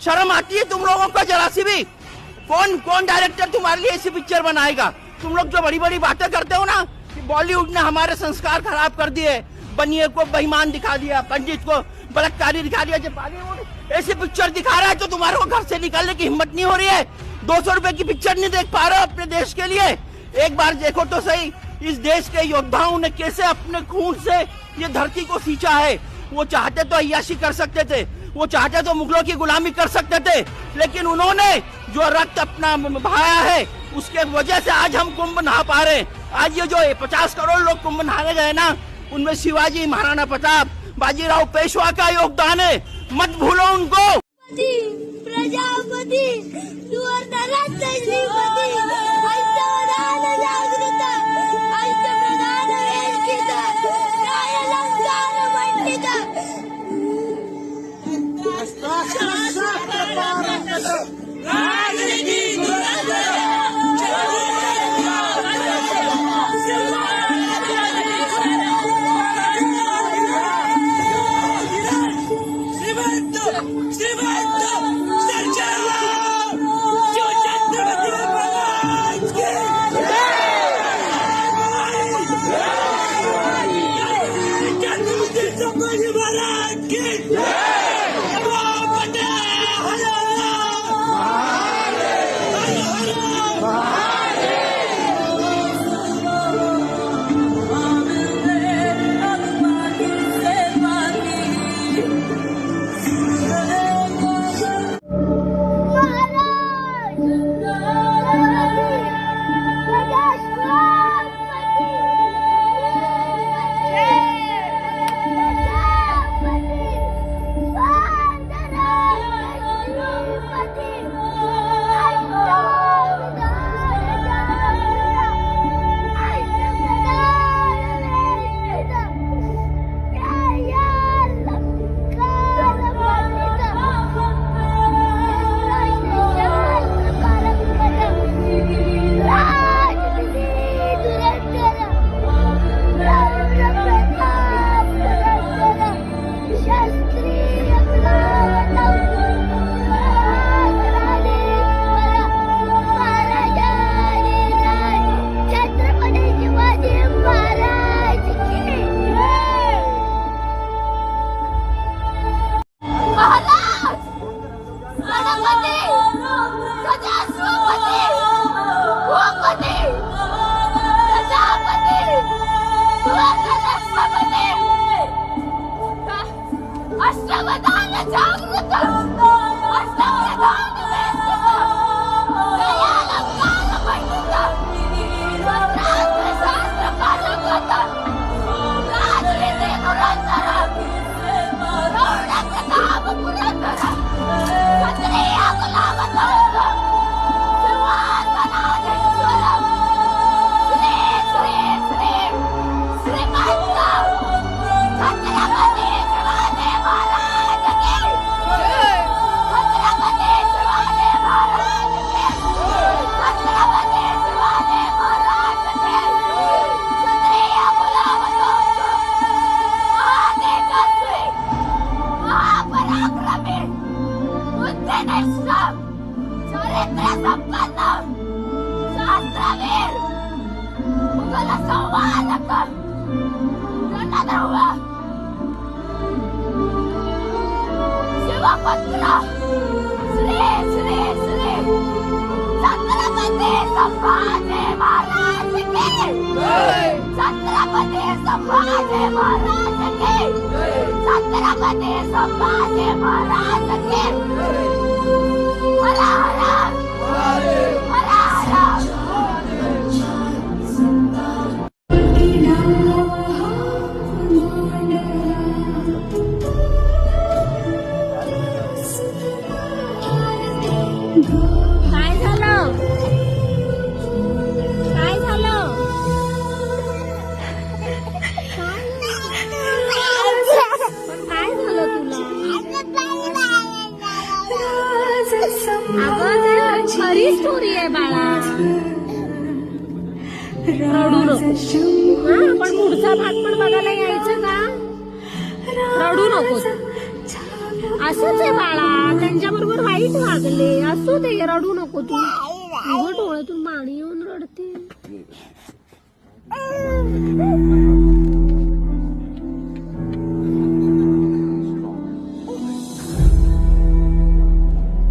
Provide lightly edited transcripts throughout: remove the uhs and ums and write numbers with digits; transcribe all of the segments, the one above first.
शर्म आती है तुम लोगों को जरा सी भी? कौन डायरेक्टर तुम्हारे लिए ऐसी पिक्चर बनाएगा? तुम लोग जो बड़ी बड़ी बातें करते हो ना कि बॉलीवुड ने हमारे संस्कार खराब कर दिए, बनिए को बेईमान दिखा दिया, पंडित को बलात्कारी दिखा दिया, जब बॉलीवुड ऐसी पिक्चर दिखा रहा है तो तुम्हारे को घर से निकलने की हिम्मत नहीं हो रही है। 200 रुपए की पिक्चर नहीं देख पा रहे हो अपने देश के लिए? एक बार देखो तो सही, इस देश के योद्धाओं ने कैसे अपने खून से ये धरती को सींचा है। वो चाहते तो अय्याशी कर सकते थे, वो चाहते तो मुगलों की गुलामी कर सकते थे, लेकिन उन्होंने जो रक्त अपना बहाया है उसके वजह से आज हम कुंभ नहा पा रहे हैं। आज ये जो 50 करोड़ लोग कुंभ नहाने गए ना, उनमें शिवाजी, महाराणा प्रताप, बाजीराव पेशवा का योगदान है, मत भूलो उनको। प्रजापती खरी स्टोरी आहे बाळा, रडू नको. पण पुढचा भाग पण बघायला यायचं का? रडू नको. असंच आहे बाळा, त्यांच्या बरोबर वाईट वागले. असू दे, रडू नको तू. उघड डोळ्यातून पाणी येऊन रडते.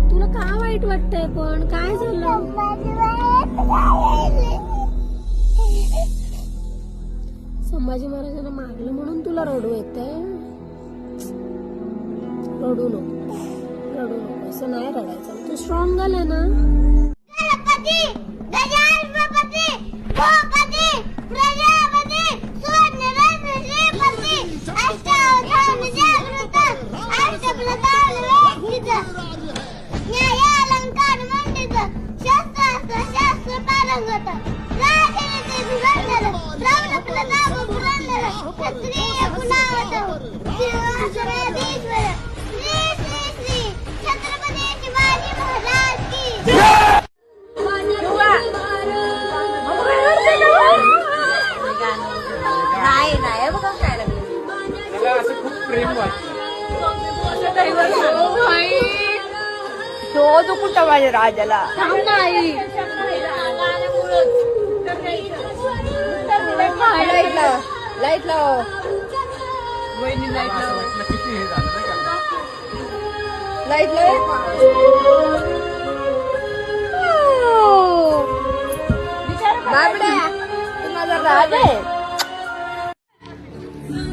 तुला का वाईट वाटतंय पण? काय झालं? संभाजी महाराजांना मारलं म्हणून तुला रडू येतंय? रडू नको, रडू नको. असं नाही रडायचं. तू स्ट्रॉंग झालाय ना. गणपती गजानपती भूपती प्रजापती सुवर्णरत्न श्रीपती अष्टावधान जागृत अष्टप्रधान वेदित न्यायालंकार मंडित शस्त्रास्त्र शास्त्र पारंगत राजनीती विघटनर प्रौढ प्रताप पुरंदर क्षत्रिय गुणावत सिंहासनाधीश्वर श्री श्री श्री छत्रपती शिवाजी महाराज की नाही बघा काय त्याला असं खूप प्रेम वाटतं. शोध कुठं माझ्या राजाला. लाईट लाव, लाईट लाव. वहिनी लाईट लावलं किती हे झालं नाही का? लाईट लाव. बाबड्या, तू माझा राज आहे.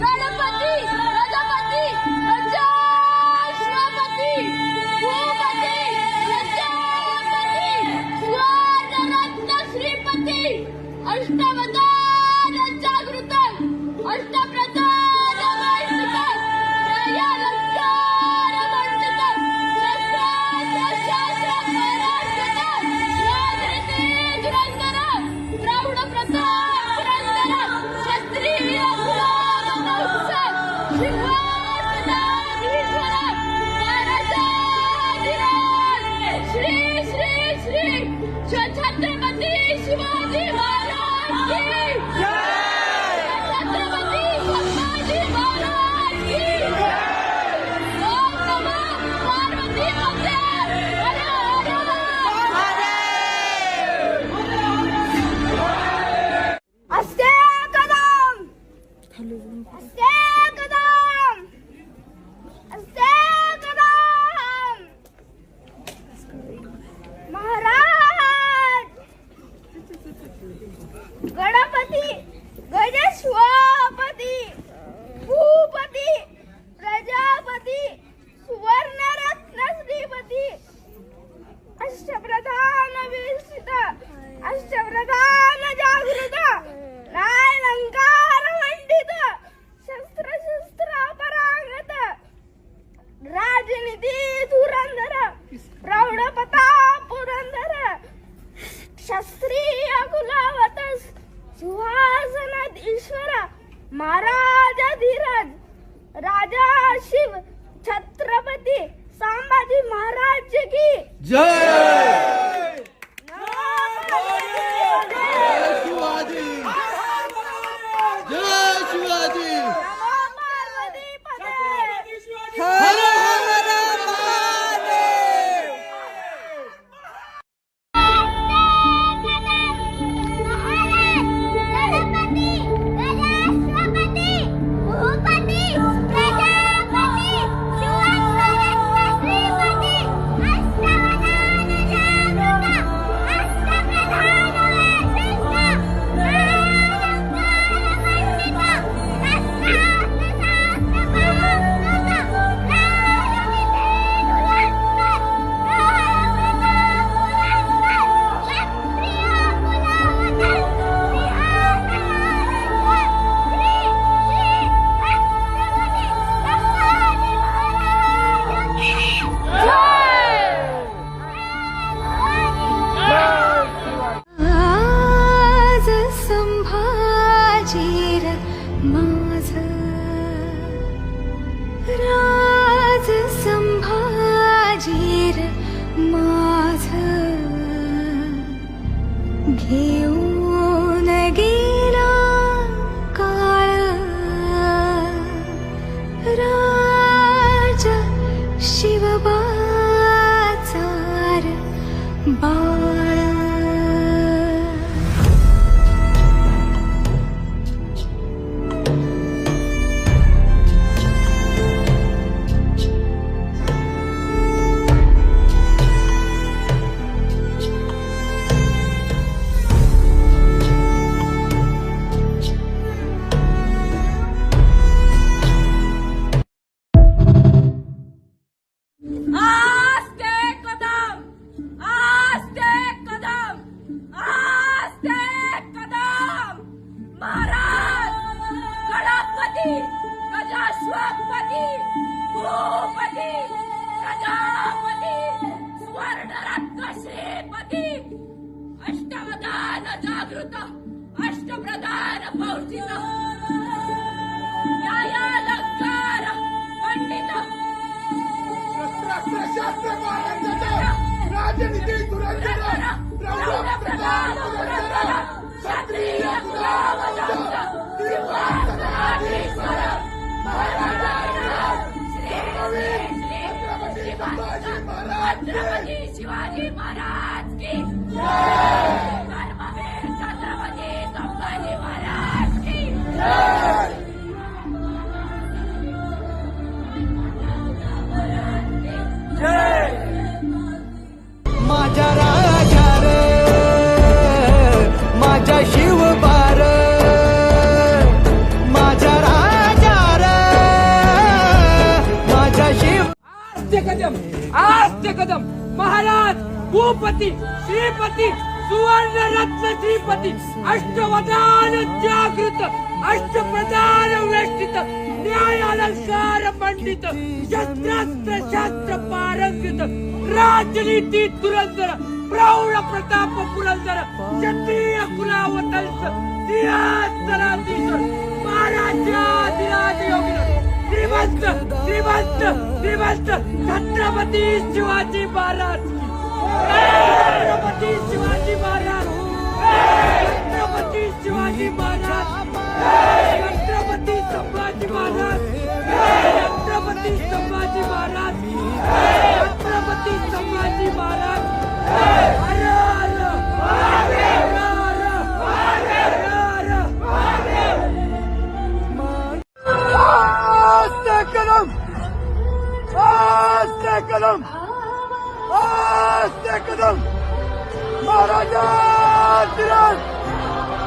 गणपती प्रजापती अष्टपती भूपती प्रजापती सुवर्णरत्न श्रीपती अष्टवधान जागृत अष्टप्रधान वैदिक न्यायालंकार मंडित शस्त्रास्त्र शास्त्र परार्जित राजनीती धुरंधर प्रौढ प्रताप पुरंदर क्षत्रिय गुलामवंश सिंहासनाधीश्वर महाराजाधिराज श्री श्री श्री छत्रपती शिवाजी महाराज की छत्रपती संभाजी महाराज की ओम नमः पार्वती माते हर हर अस्ते कदम अस्ते कदम अस्ते कदम महाराज गणपती गजेश्वपती भूपती प्रजापती सुवर्णरत्न श्रीपती अष्टप्रधान विरचित अष्टप्रधान जागृत न्यायालंकार मंडित शस्त्र शस्त्र परांगत राजनीती धुरंधर प्रौढ प्रताप पुरंदर क्षत्रिय कुलावतस सिंहासनाधीश्वर महाराजाधिराज राजा शिव छत्रपती संभाजी महाराज की जय शिवाजी जय शिवाजी नमो पार्वती पते हर हर महादेव. गणपती गजानपती भूपती प्रजापती सुवर्णरत्न श्रीपती अष्टवधान जागृत अष्टप्रधान वैदिक न्यायालंकार मंडित आज संभाजीर माझ राज संभाजीर माझ घेऊन गेला काळ राज गजाश्वपती भूपती प्रजापती स्वर्णरत्न श्रीपती अष्टवदान जागृत अष्टप्रधान पौर्षित न्यायालंकार पंडित राजनीती धुरंधर प्रधान पुरंदर क्षत्रिय कुलावतंस सिंहासनाधीश्वर छत्रपती शिवाजी महाराज की धर्मवीर छत्रपती संभाजी महाराज की माझ्या राजा रे माझ्या शिवबार माझ्या राजा रे माझ्या शिव आद्य कदम महाराज भूपती श्रीपती सुवर्ण रत्न श्रीपती अष्टवदान जागृत अष्टप्रधान वेष्टित न्यायालंकार पंडित शस्त्रास्त्र शास्त्र पारंगित राजनीती धुरंधर प्रौढ प्रताप पुरंदर क्षत्रिय कुलावतंस सिंहासनाधीश्वर महाराजाधिराज योगीराज श्रीमंत श्रीमंत श्रीमंत छत्रपती शिवाजी महाराज छत्रपती शिवाजी महाराज छत्रपती शिवाजी महाराज छत्रपती संभाजी महाराज छत्रपती संभाजी महाराज छत्रपती संभाजी महाराज हर हर हर कदम कदम महाराजा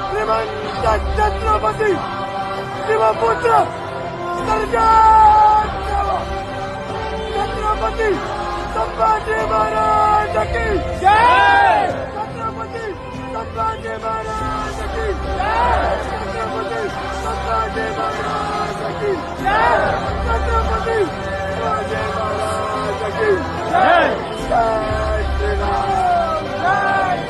श्रीमंत छत्रपती शिवपुत्र सर्जा छत्रपती संभाजी महाराज की जय छत्रपती संभाजी महाराज की जय छत्रपती संभाजी महाराज की जय छत्रपती शिवाजी महाराज की जय जय श्री राम जय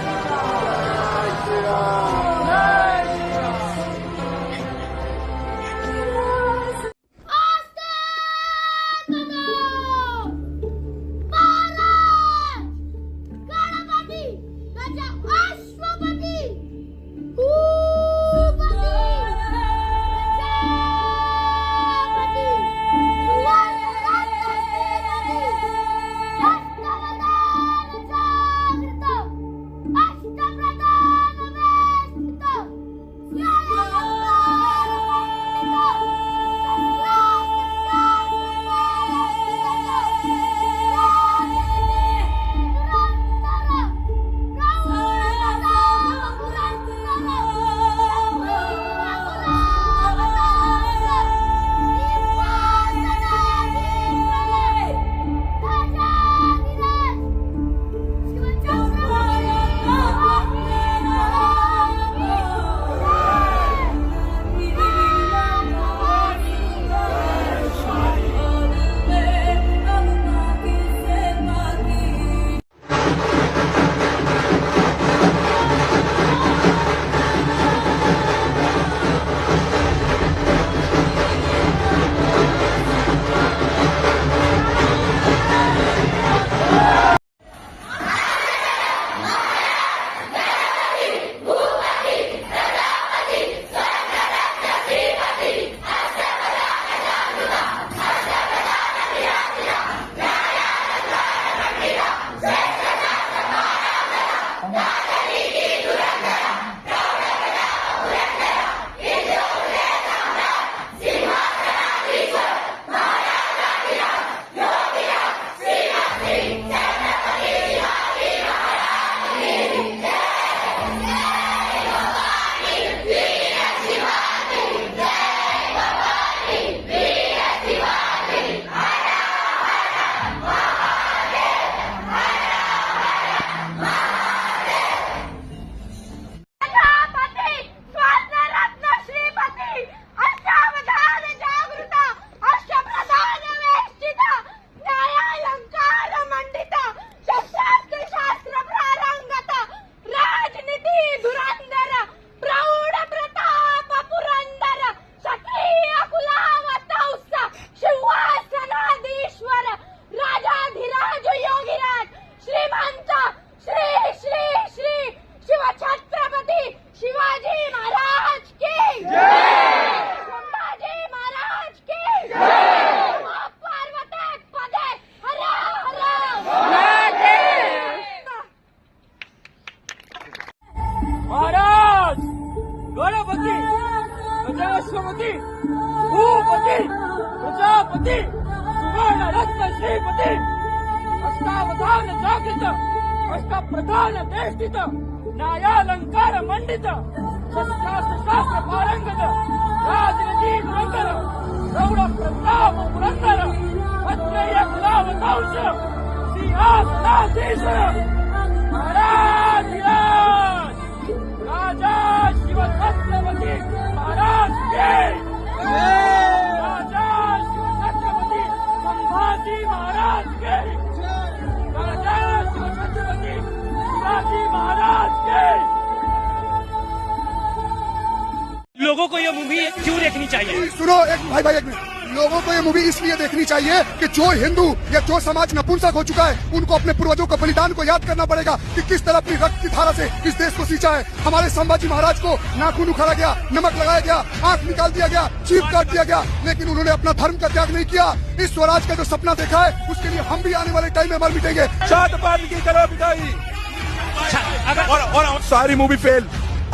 श्री राम जय श्री Basta! छत्रपती सुवर्ण रत्न श्रीपती अष्टावधान जागृत अष्टप्रधान देष्टित न्यायालंकार मंडित शस्त्रास्त्र पारंगत राजनीती धुरंधर प्रौढ प्रताप पुरंदर अत्रेय कुलावतांश सिंहासनाधीश्वर महाराज राजा शिवछत्रपती महाराज के राजा शिवछत्रपती संभाजी महाराज के राजा शिवछत्रपती शिवाजी महाराज के। लोगों को ये मूवी क्यों देखनी चाहिए? सुनो एक भाई एक मिनट, लोगों को ये मूवी इसलिए देखनी चाहिए कि जो हिंदू या जो समाज नपुंसक हो चुका है उनको अपने पूर्वजों का बलिदान को याद करना पड़ेगा कि किस तरह अपनी रक्त की धारा से इस देश को सींचा है। हमारे संभाजी महाराज को नाखून उखाड़ा गया, नमक लगाया गया, आंख निकाल दिया गया, जीभ काट दिया गया, लेकिन उन्होंने अपना धर्म का त्याग नहीं किया। इस स्वराज का जो सपना देखा है उसके लिए हम भी आने वाले टाइम में मर मिटेंगे। की करो विदाई और सारी मूवी फेल।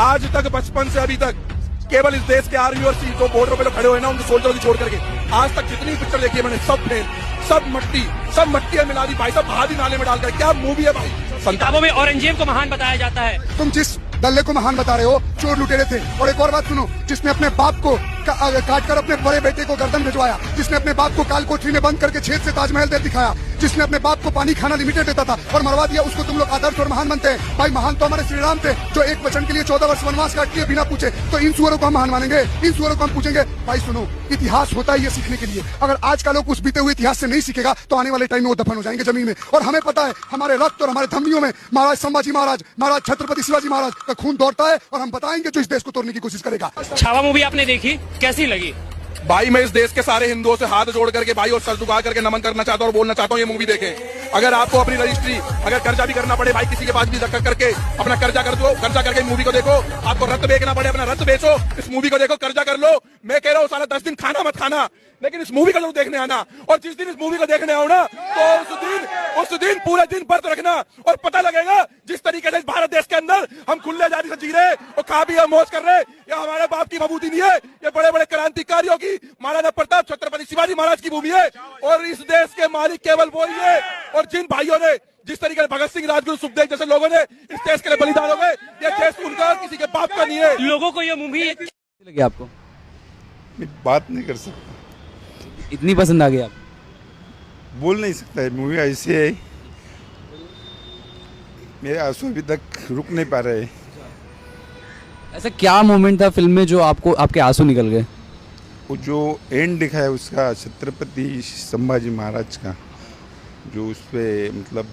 आज तक बचपन से अभी तक केवल इस देश के आर्मी और जो बॉर्डर पे लोग खड़े हुए ना उनको सोल्जरों की छोड़ करके आज तक जितनी पिक्चर देखी है मैंने सब फेल, सब मट्टी मिला दी भाई, सब बहादी नाले में डालकर। क्या मूवी है भाई? किताबों में औरंगजेब को महान बताया जाता है। तुम जिस दल्ले को महान बता रहे हो चोर लुटेरे थे। और एक और बात सुनो, जिसने अपने बाप को काट कर अपने बड़े बेटे को गर्दन भिजवाया, जिसने अपने बाप को काल कोठरी में बंद करके छेद से ताजमहल दे दिखाया, जिसने अपने बाप को पानी खाना लिमिटेड देता था और मरवा दिया, उसको तुम लोग आदर्श और महान बनते हैं। भाई महान तो हमारे श्री राम थे जो एक वचन के लिए 14 वर्ष वनवास काट किए बिना पूछे। तो इन सुअरों को हम महान मानेंगे? इन सुअरों को हम पूछेंगे? भाई सुनो, इतिहास होता है ये सीखने के लिए। अगर आज का लोग उस बीते हुए इतिहास से नहीं सीखेगा तो आने वाले टाइम में वो दफन हो जाएंगे जमीन में। और हमें पता है हमारे रक्त और हमारे धमनियों में महाराज संभाजी महाराज, महाराज छत्रपति शिवाजी महाराज का खून दौड़ता है और हम बताएंगे जो इस देश को तोड़ने की कोशिश करेगा। छावा मूवी आपने देखी, कैसी लगी? भाई मैं इस देश के सारे हिंदुओं से हाथ जोड़ करके भाई और सर झुका करके नमन करना चाहता हूँ और बोलना चाहता हूँ ये मूवी देखें। अगर आपको अपनी रजिस्ट्री अगर कर्जा भी करना पड़े भाई, किसी के पास भी धक्का करके अपना कर्जा कर दो, कर्जा करके मूवी को देखो। आपको रक्त बेचना पड़े अपना रक्त बेचो, इस मूवी को देखो, कर्जा कर लो। मैं कह रहा हूँ साला 10 दिन खाना मत खाना, लेकिन इस मूवी को जरूर देखने आना। और जिस दिन इस मूवी को देखने आओ ना तो उस दिन पूरा दिन व्रत रखना और पता लगेगा जिस तरीके से भारत देश के अंदर हम खुले आजादी से जी रहे और खा भी मौज कर रहे, या हमारे बाप की बबूती नहीं है, ये बड़े बड़े क्रांतिकारियों की, महाराजा प्रताप छत्रपति शिवाजी महाराज की भूमि है। और इस देश के मालिक केवल वो ही है। और जिन भाइयों ने जिस तरीके से भगत सिंह, राजगुरु, सुखदेव जैसे लोगों ने इस देश के लिए बलिदान हो गए, ये देश उनका किसी के बाप का नहीं है। लोगों को ये मूवी लगी आपको? बात नहीं कर सकता, इतनी पसंद आ गई आप? बोल नहीं सकता है। मूवी ऐसी है, मेरे आंसू अभी तक रुक नहीं पा रहे। ऐसा क्या मोमेंट था फिल्म में जो आपको आपके आंसू निकल गए? वो जो एंड दिखा है उसका, छत्रपति संभाजी महाराज का, जो उस पर मतलब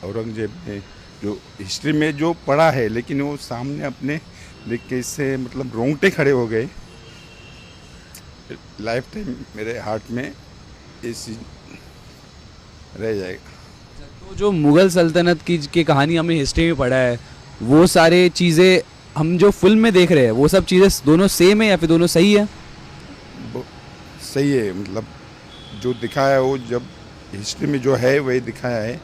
औरंगजेब ने जो हिस्ट्री में जो पढ़ा है, लेकिन वो सामने अपने देख के इससे मतलब रोंगटे खड़े हो गए। लाइफ टाइम मेरे हार्ट में ये चीज रह जाएगा। तो जो मुगल सल्तनत की कहानी हमें हिस्ट्री में पढ़ा है, वो सारे चीज़ें हम जो फिल्म में देख रहे हैं वो सब चीज़ें दोनों सेम है या फिर दोनों सही है? सही है, मतलब जो दिखाया है वो जब हिस्ट्री में जो है वही दिखाया है,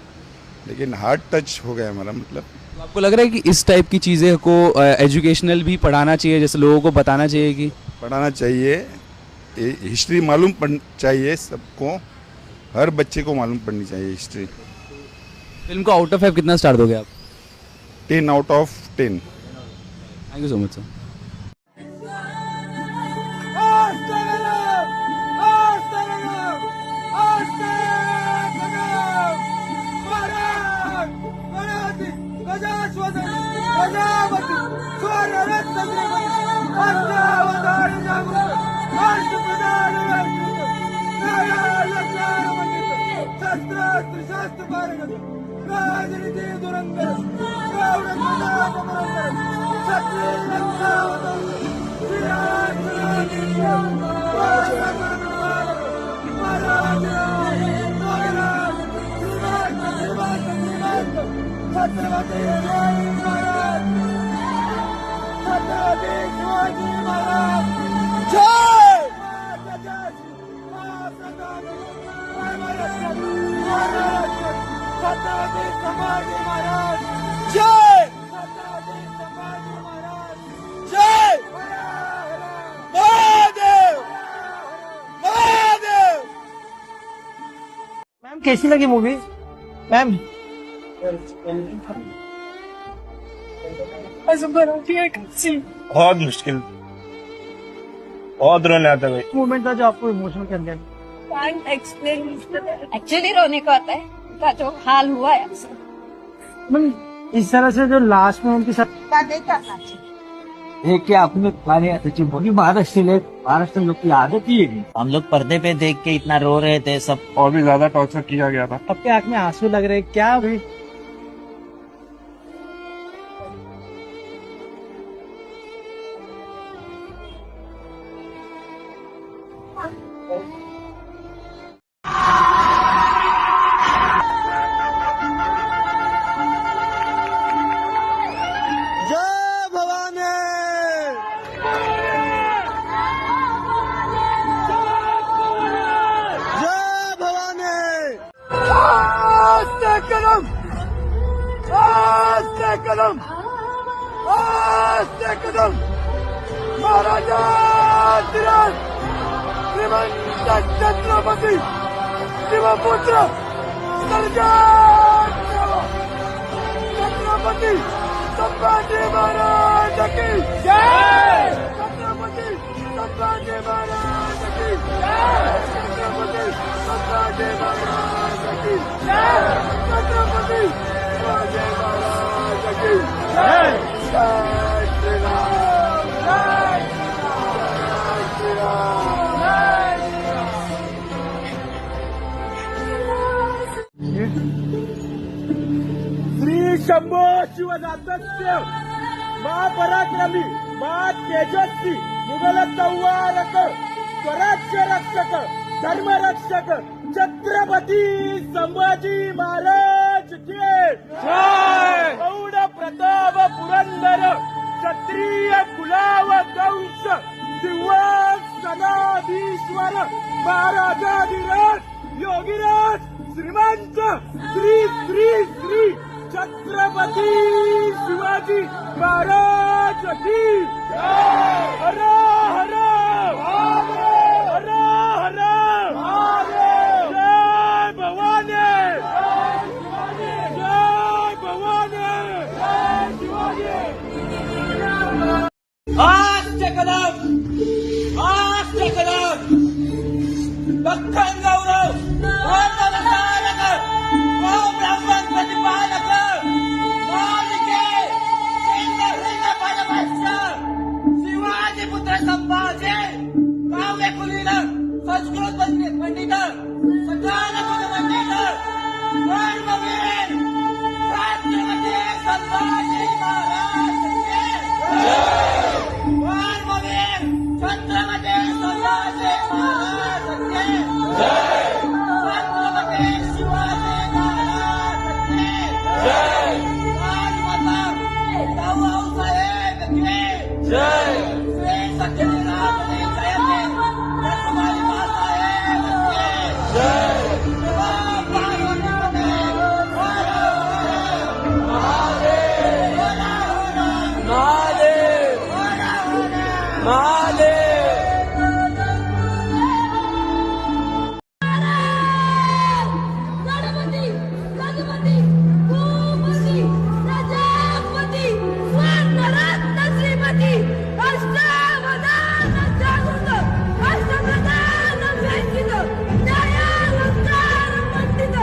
लेकिन हार्ट टच हो गया हमारा। मतलब तो आपको लग रहा है कि इस टाइप की चीज़ें को एजुकेशनल भी पढ़ाना चाहिए, जैसे लोगों को बताना चाहिए कि पढ़ाना चाहिए, हिस्ट्री मालूम पड़नी चाहिए सबको, हर बच्चे को मालूम पड़नी चाहिए हिस्ट्री। फिल्म को आउट ऑफ 5 कितना स्टार दोगे आप? 10 out of 10। Thank you so much sir. राजनीति धुरंधर प्रौढ प्रताप पुरंदर महादेव महादेव कैसी लगी मूवी मैम? बहुत मुश्किल, बहुत रोने आता है। मूवमेंट था जो आपको इमोशनल कर दिया? एक्चुअली रोने को आता है का जो हाल हुआ है इस तरह से जो लास्ट में उनके साथ क्या आपने महाराष्ट्र लोग की आदत ही है। हम लोग पर्दे पे देख के इतना रो रहे थे सब, और भी ज्यादा टॉर्चर किया गया था। आपके आंख में आंसू लग रहे क्या भाई? महाराजा श्रीमंत छत्रपति शिवपुत्र छत्रपति संभाजी महाराज की जय। छत्रपति संभाजी महाराज की जय। छत्रपति संभाजी महाराज की जय। छत्रपति संभाजी महाराज की जय। जय श्री राम, जय श्री राम, जय श्री राम। श्री शंभो शिवदातस्य महापराक्रमी महातेजस्वी मुघल संवारक स्वराज्य रक्षक धर्मरक्षक छत्रपती संभाजी महाराज की जय। गौड प्रताप पुरंदर क्षत्रिय कुलाव कंश सिंहासनाधीश्वर महाराजाधिराज योगीराज श्रीमंत श्री श्री श्री छत्रपती शिवाजी महाराज की हर हर हर हर जय भवानी, जय भवानी, जय शिवाजी। आस्ते कदम, आस्ते कदम, दख्खन गौरव, ओम नमस्कारक, ओम ब्राह्मण प्रतिपालक, मालिके, सिंह सिंह परमहंस, शिवाजी पुत्र संभाजी, काव्य कुलीन, संस्कृत पंडित, सकाल गुण पंडित, धर्मवीर, छत्रपती संभाजी महाराज की जय। धर्मवीर छत्रपती संभाजी महाराज की जय। छत्रपती शिवाजी महाराज की जय। राजमाता साहेब की जय। श्री सत्यनारायण जयंती रखवाली माँ साहेब की जय। पार्वती पते महादेव, महादेव, महादेव। गणपती गणपती भूपती प्रजापती स्वर्णरत्न श्रीमती अष्टावधान जागृत अष्टप्रधान व्यंजित न्यायालंकार पंडित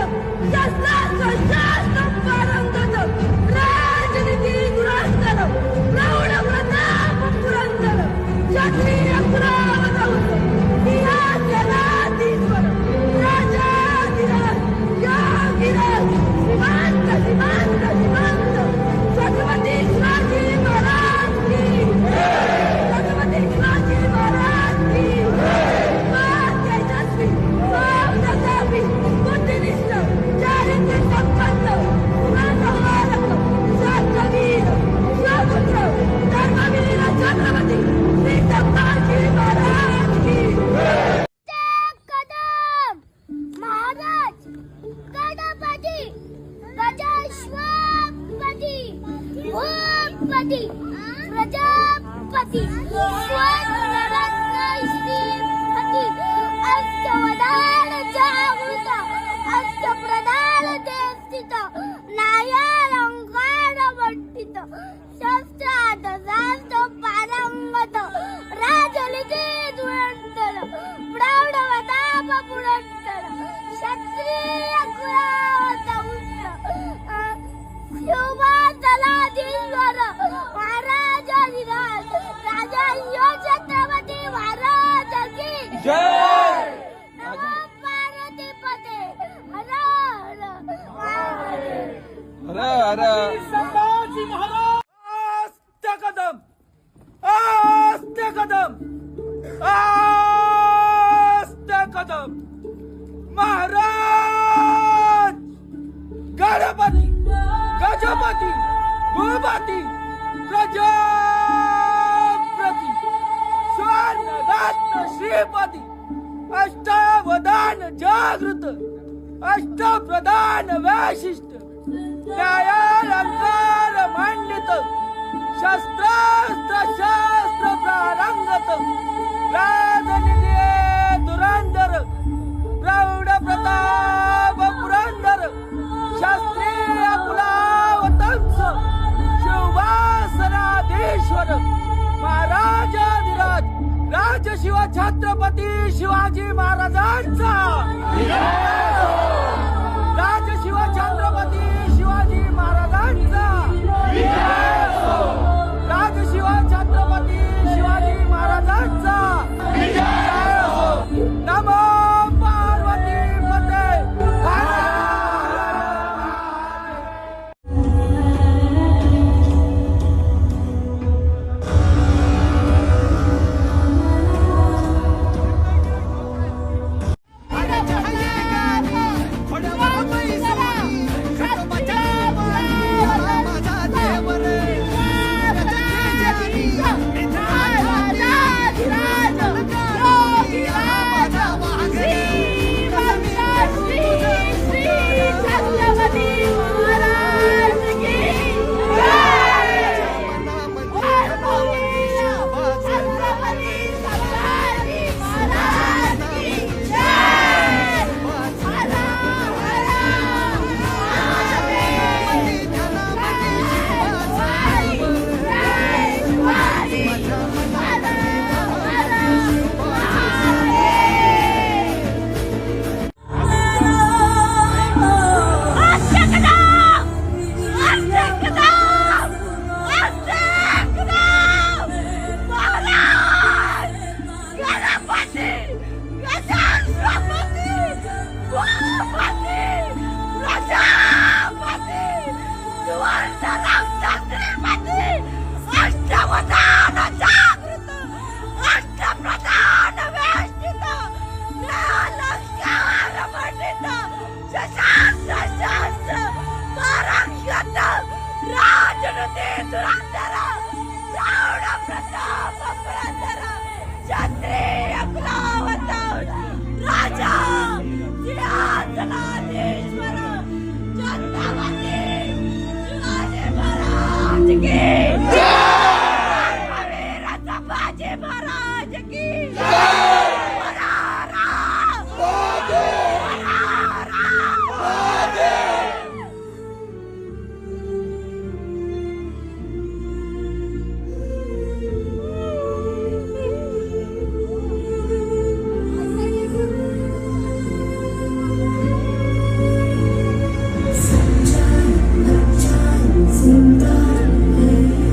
शस्त्रास्त्र शास्त्र पारंगत राजनीती दुरास्तर प्रौढ प्रताप पुरंदर क्षत्रिय पुरावधूत सिंहासनाधीश्वर राजाधिराज योगीराज श्रीमंत श्रीमंत श्रीमंत छत्रपती शिवाजी महाराज की छत्रपती शिवाजी महाराज की तेजस्वी प्रतापी बुद्धिनिष्ठ चारित्र्य संपन्न गुणसंहारक शास्त्रवीर स्वपुत्र धर्मवीर छत्रपती श्री संभाजी महाराज की कदम महाराज गणपती गजाश्वपती भूपती प्रजापती स्वर्णरत्न श्रीमती अष्टवधान जागृत अष्ट विराजित न्यायालंकार मंडित शस्त्रात शास्त्र पारंगत राजलिके धुरंधर प्रौढवताप पुरंदर क्षत्रिय कुलावत शिवदलाधीश्वर महाराजाधिराज राजा यो छत्रपती महाराज की जय। नमो पार्वती पते हर हर महादेव। हर संभाजी महाराज आस्ते कदम आस्ते कदम आस्ते कदम महाराज गणपती गजपती भूपती प्रजापती स्वर्ण रत्न श्रीपती अष्टावधान जागृत अष्टप्रधान वैशिष्ट न्यायालंकार मंडित शस्त्रास्त्र शास्त्र प्रारंगत राजनिधे धुरंधर प्रौढ प्रताप पुरंदर क्षत्रिय कुलावतंस शिवासनाधीश्वर महाराजाधिराज राजशिव छत्रपती शिवाजी महाराजांचा राजशिव छत्रपती शिवाजी महाराजांचा राजशिव छत्रपती शिवाजी महाराजांचा नमो पार्वती पते Sunshine, sunshine, sunshine.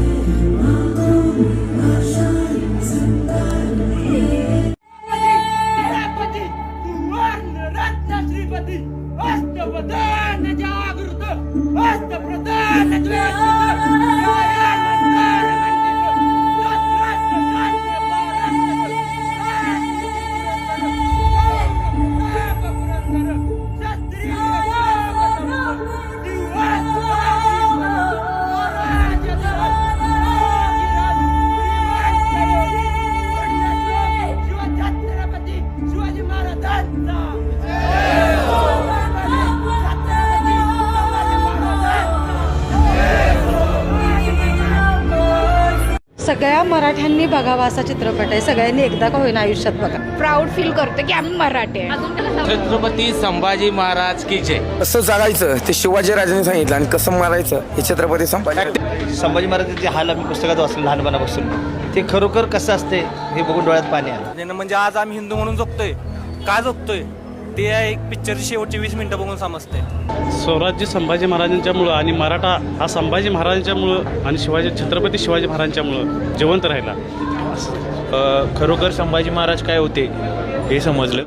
सगळ्या मराठ्यांनी बघावा असा चित्रपट आहे. सगळ्यांनी एकदा का होईना आयुष्यात बघा. प्राऊड फील करतो की आम्ही मराठी आहे. छत्रपती संभाजी महाराज की जय. कसं जगायचं ते शिवाजी राजांनी सांगितलं आणि कसं मारायचं हे छत्रपती संभाजी महाराजांचे हाल आम्ही पुस्तकात वाचलं लहानपणापासून. ते खरोखर कसं असते हे बघून डोळ्यात पाणी आलं. म्हणजे आज आम्ही हिंदू म्हणून जगतोय, का जगतोय ते एक पिक्चरची शेवटची 20 मिनिटं बघून समजते. स्वराज्य संभाजी महाराजांच्यामुळं आणि मराठा हा संभाजी महाराजांच्यामुळं आणि छत्रपती शिवाजी महाराजांच्यामुळं जिवंत राहिला. खरोखर संभाजी महाराज काय होते हे समजलं.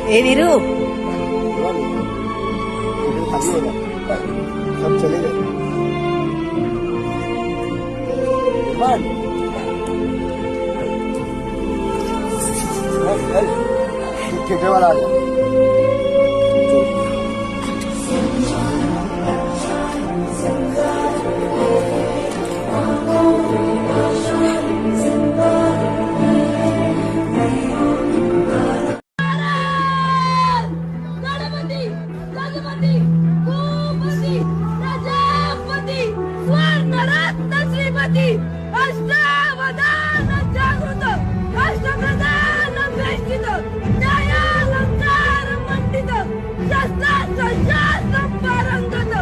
ए वीरू, सब चले गए. ठेके वाला आ गया. गणपती गणपती भूपती प्रजापती स्वर्णरत्न श्रीपती अष्टावधान जागृत अष्टप्रधान वेष्टित न्यायालंकार मंडित शस्त्रास्त्र शास्त्र पारंगत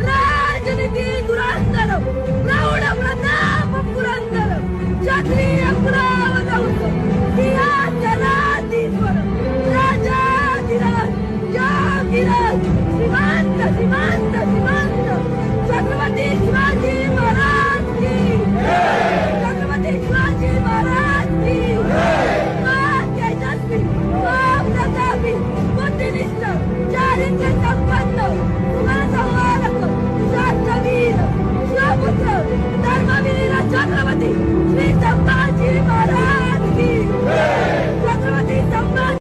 राजनीती धुरंधर प्रौढ प्रताप पुरंदर क्षत्रिय कुलावधूत सिंहासनाधीश्वर राजाधिराज योगीराज श्रीमंत श्रीमंत श्रीमंत छत्रपती शिवाजी महाराज की छत्रपती शिवाजी महाराज की तेजस्वी प्रतापी बुद्धिनिष्ठ चारित्र्य संपन्न गुणसंहारक शास्त्रवीर शिवपुत्र धर्मवीर छत्रपती श्री संभाजी महाराज की छत्रपती संभाजी.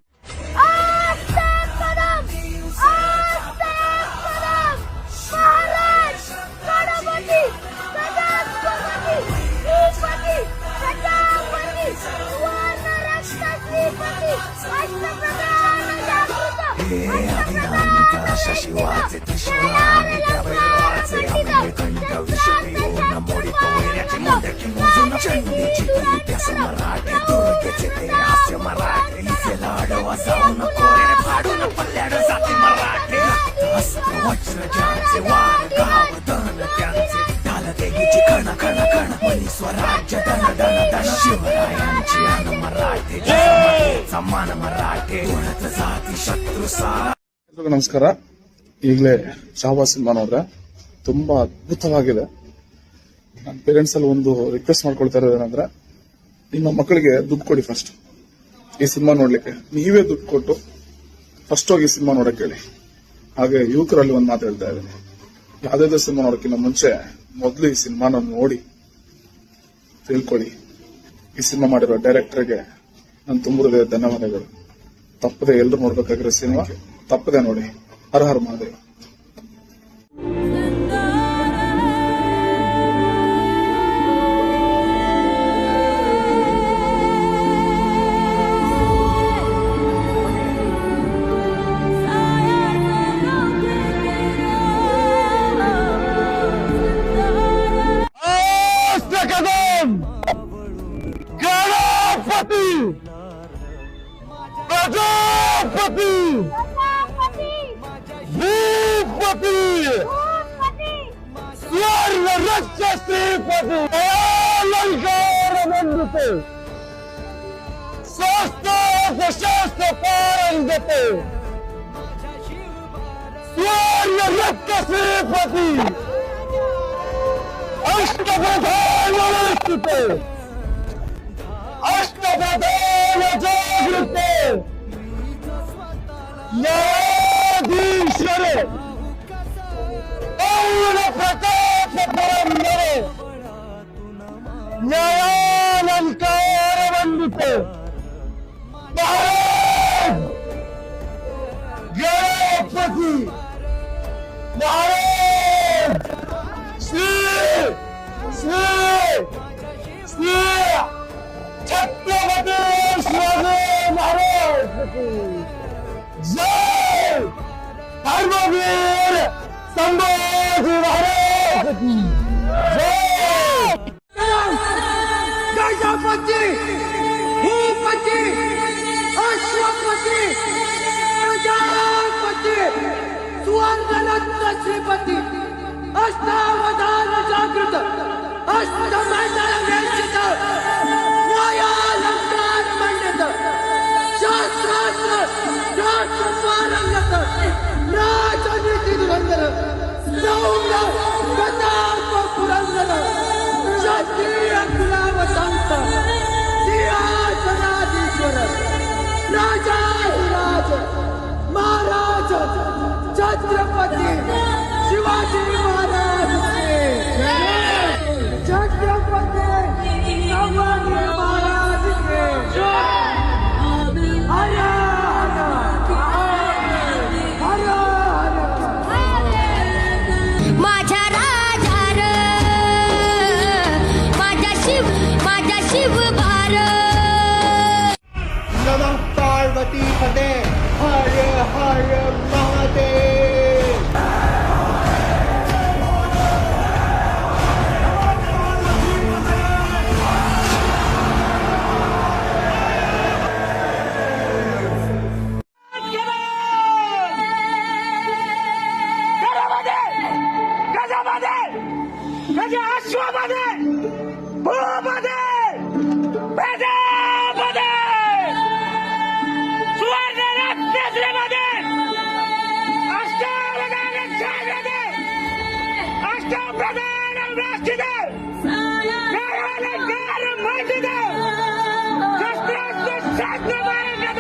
ನಮಸ್ಕಾರ. ಈಗಲೇ ಶಾಬಾಸ್ ಸಿನಿಮಾ ನೋಡ್ರೆ ತುಂಬಾ ಅದ್ಭುತವಾಗಿದೆ. ನನ್ನ ಪೇರೆಂಟ್ಸ್ ಅಲ್ಲಿ ಒಂದು ರಿಕ್ವೆಸ್ಟ್ ಮಾಡ್ಕೊಳ್ತಾ ಇರೋದೇನಂದ್ರೆ, ನಿಮ್ಮ ಮಕ್ಕಳಿಗೆ ದುಡ್ಡು ಕೊಡಿ ಫಸ್ಟ್ ಈ ಸಿನಿಮಾ ನೋಡ್ಲಿಕ್ಕೆ. ನೀವೇ ದುಡ್ಡು ಕೊಟ್ಟು ಫಸ್ಟ್ ಹೋಗಿ ಸಿನಿಮಾ ನೋಡಕ್ ಹೇಳಿ. ಹಾಗೆ ಯುವಕರಲ್ಲಿ ಒಂದು ಮಾತು ಹೇಳ್ತಾ ಇದ್ದೀನಿ, ಯಾವ್ದಾದ್ರು ಸಿನಿಮಾ ನೋಡಕ್ಕಿಂತ ಮುಂಚೆ ಮೊದಲು ಈ ಸಿನಿಮಾನ ನೋಡಿ ತಿಳ್ಕೊಳ್ಳಿ. ಈ ಸಿನಿಮಾ ಮಾಡಿರೋ ಡೈರೆಕ್ಟರ್ಗೆ ನಾನು ತುಂಬ ಧನ್ಯವಾದಗಳು. ತಪ್ಪದೆ ಎಲ್ಲರೂ ನೋಡ್ಬೇಕಾಗಿರೋ ಸಿನಿಮಾ, ತಪ್ಪದೆ ನೋಡಿ. ಹರ ಹರ ಮಹಾದೇವ್. प्रजापती भूपती स्वर्ण रक्ष श्रीपती अलंकार मंडिते शास्त्र शास्त्र पारंगते स्वर्ण रक्ष श्रीपती अष्टप्रधान वेष्टिते अष्टप्रधान जागृते न्यायाधीश्वर पौर प्रताप पुरंदर न्यायालंकार वंदित महाराज धर्मवीर संभाजी महाराज की जय. गजपती भूपती अश्वपती प्रजापती सुवर्णरत्न श्रीपती अष्टावधान जागृत अष्टमंडल वेशित न्यायालंकार मंडित शास्त्रार्थ राष्ट्रपारंगत राजनीती धुरंधर सौम्य प्रताप पुरंदर क्षत्रिय कुलावतंत सिंहासनाधीश्वर राजाधिराज महाराज छत्रपती शिवाजी महाराज के जय. छत्रपती संभाजी महाराज के जय. हर हर हर माझ्या राजार माझ्या शिव भार नमः पार्वती पते हर हर महादेव. गज अश्वमध्ये भूमध्ये प्रजामध्ये सुवर्ण रत्नश्रीमध्ये अष्टावधान छायामध्ये अष्टप्रधान राष्ट्रीय न्यायालंकार मंडित शस्त्रास्त्र शास्त्र मारण्यात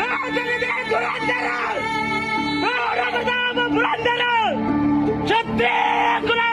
राजनीती धुरंधर गौरवधाम पुरंदर क्षत्रिय कुला